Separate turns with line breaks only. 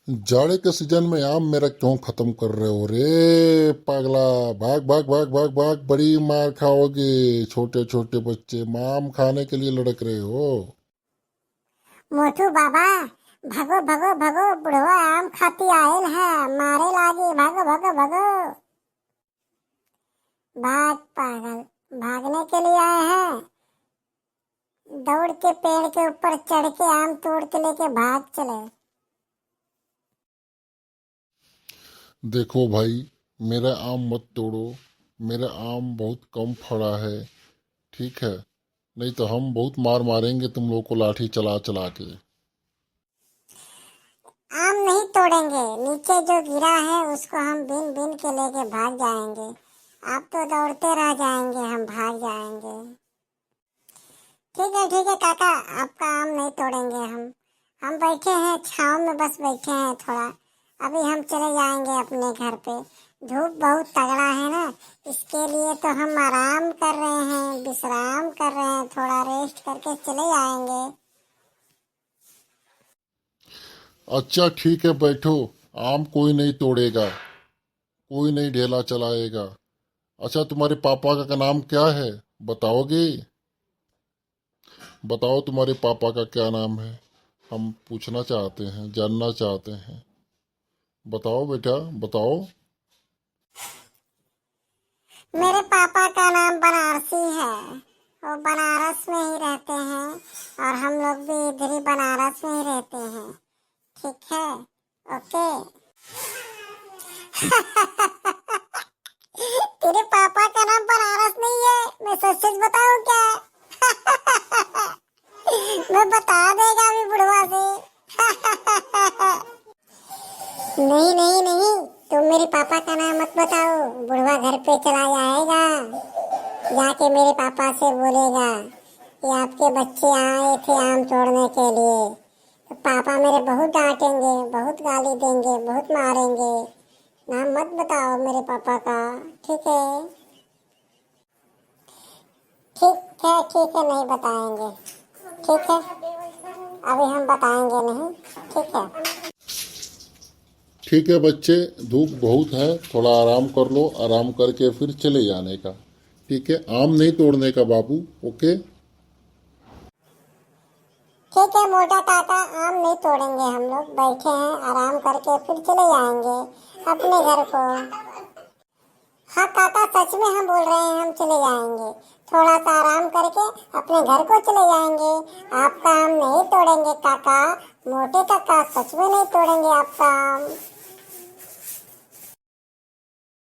जाड़े के सीजन में आम मेरा क्यों खत्म कर रहे हो रे पागला। भाग भाग भाग भाग भाग, बड़ी मार खाओगे। छोटे छोटे बच्चे आम खाने के लिए लड़क रहे हो।
मोटू बाबा, भगो भगो भगो, बुढ़वा आम खाती आयल है, मारे लागी, भगो भगो भगो। भाग पागल, भागने के लिए आए हैं। दौड़ के पेड़ के ऊपर चढ़ के आम तोड़ के लेके भाग चले।
देखो भाई, मेरा आम मत तोड़ो। मेरा आम बहुत कम फड़ा है, ठीक है। नहीं तो हम बहुत मार मारेंगे तुम लोग को, लाठी चला चला के।
आम नहीं तोड़ेंगे, नीचे जो गिरा है उसको हम बीन बीन के लेके भाग जाएंगे। आप तो दौड़ते रह जाएंगे, हम भाग जाएंगे। ठीक है काका, आपका आम नहीं तोड़ेंगे हम बैठे हैं छाँव में, बस बैठे हैं थोड़ा। अभी हम चले जाएंगे अपने घर पे। धूप बहुत तगड़ा है ना, इसके लिए तो हम आराम कर रहे हैं, विश्राम कर रहे हैं, थोड़ा रेस्ट करके चले जाएंगे।
अच्छा ठीक है, बैठो। आम कोई नहीं तोड़ेगा, कोई नहीं ढेला चलाएगा। अच्छा, तुम्हारे पापा का नाम क्या है, बताओगे? बताओ तुम्हारे पापा का क्या नाम है, हम पूछना चाहते हैं, जानना चाहते हैं। बताओ बेटा, बताओ।
मेरे पापा का नाम बनारसी है, वो बनारस में ही रहते हैं, और हम लोग भी इधर ही बनारस में ही रहते हैं। ठीक है, ओके। तेरे पापा का नाम बनारस नहीं है, मैं सच सच बताऊं क्या? मैं बता देगा अभी बुढ़वा से। नहीं नहीं नहीं, तुम मेरे पापा का नाम मत बताओ, बुढ़वा घर पे चला जाएगा, जाके मेरे पापा से बोलेगा कि आपके बच्चे आए थे आम तोड़ने के लिए। तो पापा मेरे बहुत डांटेंगे, बहुत गाली देंगे, बहुत मारेंगे। नाम मत बताओ मेरे पापा का, ठीक है? ठीक है, नहीं बताएंगे, ठीक है। अभी हम बताएंगे नहीं, ठीक है।
ठीक है बच्चे, धूप बहुत है, थोड़ा आराम कर लो, आराम करके फिर चले जाने का। ठीक है, आम नहीं तोड़ने का बाबू, ओके।
ठीक है मोटा काका, आम नहीं तोड़ेंगे, हम लोग बैठे हैं, आराम करके फिर चले जाएंगे अपने घर को। हाँ काका, सच में हम बोल रहे हैं, हम चले जाएंगे, थोड़ा सा आराम करके अपने घर को चले जाएंगे। आपका आम नहीं तोड़ेंगे काका, मोटे काका, सच में नहीं तोड़ेंगे आपका आम।